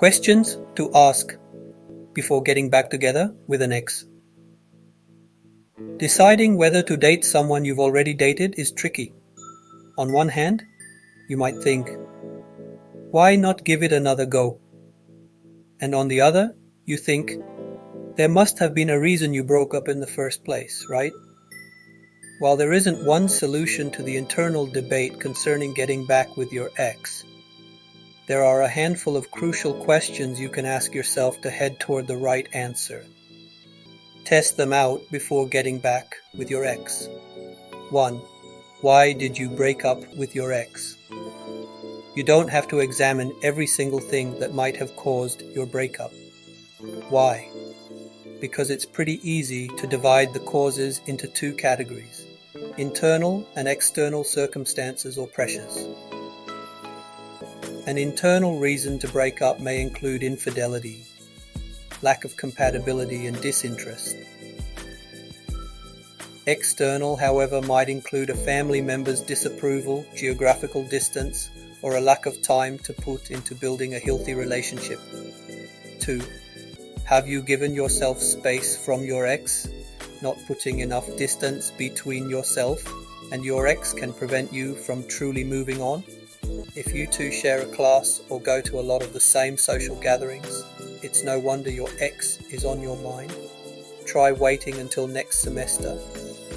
Questions to ask before getting back together with an ex. Deciding whether to date someone you've already dated is tricky. On one hand, you might think, why not give it another go? And on the other, you think, there must have been a reason you broke up in the first place, right? While there isn't one solution to the internal debate concerning getting back with your ex, there are a handful of crucial questions you can ask yourself to head toward the right answer. Test them out before getting back with your ex. 1. Why did you break up with your ex? You don't have to examine every single thing that might have caused your breakup. Why? Because it's pretty easy to divide the causes into two categories: internal and external circumstances or pressures. An internal reason to break up may include infidelity, lack of compatibility, and disinterest. External, however, might include a family member's disapproval, geographical distance, or a lack of time to put into building a healthy relationship. 2. Have you given yourself space from your ex? Not putting enough distance between yourself and your ex can prevent you from truly moving on. If you two share a class or go to a lot of the same social gatherings, it's no wonder your ex is on your mind. Try waiting until next semester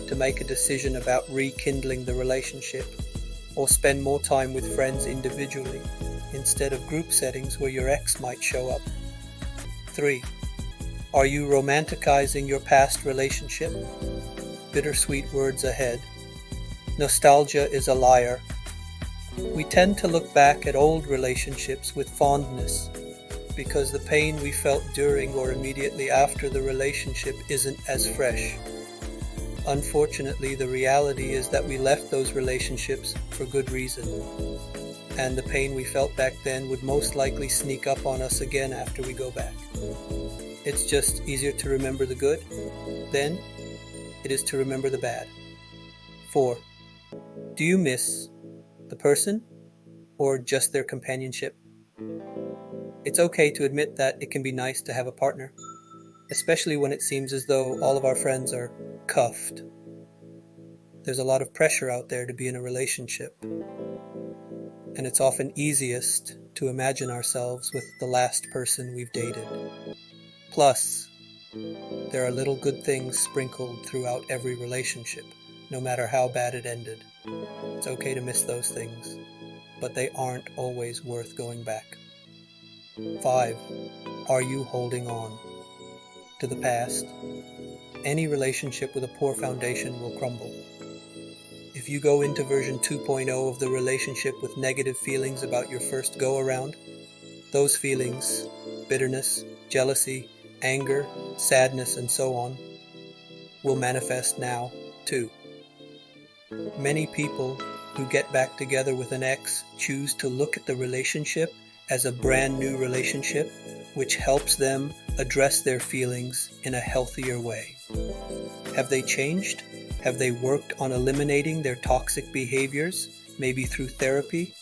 to make a decision about rekindling the relationship, or spend more time with friends individually instead of group settings where your ex might show up. 3. Are you romanticizing your past relationship? Bittersweet words ahead. Nostalgia is a liar. We tend to look back at old relationships with fondness because the pain we felt during or immediately after the relationship isn't as fresh. Unfortunately, the reality is that we left those relationships for good reason, and the pain we felt back then would most likely sneak up on us again after we go back. It's just easier to remember the good than it is to remember the bad. 4. Do you miss the person or just their companionship? It's okay to admit that it can be nice to have a partner, especially when it seems as though all of our friends are cuffed. There's a lot of pressure out there to be in a relationship, and it's often easiest to imagine ourselves with the last person we've dated. Plus, there are little good things sprinkled throughout every relationship, no matter how bad it ended. It's okay to miss those things, but they aren't always worth going back. 5. Are you holding on to the past? Any relationship with a poor foundation will crumble. If you go into version 2.0 of the relationship with negative feelings about your first go-around, those feelings, bitterness, jealousy, anger, sadness, and so on, will manifest now too. Many people who get back together with an ex choose to look at the relationship as a brand new relationship, which helps them address their feelings in a healthier way. Have they changed? Have they worked on eliminating their toxic behaviors, maybe through therapy?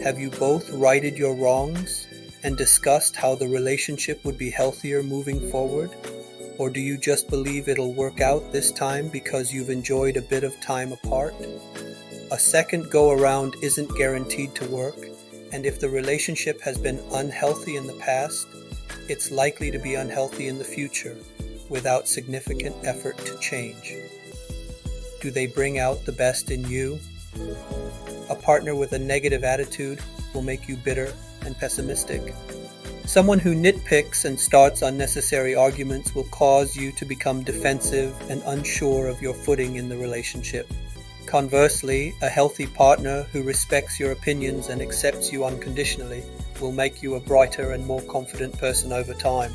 Have you both righted your wrongs and discussed how the relationship would be healthier moving forward? Or do you just believe it'll work out this time because you've enjoyed a bit of time apart? A second go-around isn't guaranteed to work, and if the relationship has been unhealthy in the past, it's likely to be unhealthy in the future without significant effort to change. Do they bring out the best in you? A partner with a negative attitude will make you bitter and pessimistic. Someone who nitpicks and starts unnecessary arguments will cause you to become defensive and unsure of your footing in the relationship. Conversely, a healthy partner who respects your opinions and accepts you unconditionally will make you a brighter and more confident person over time.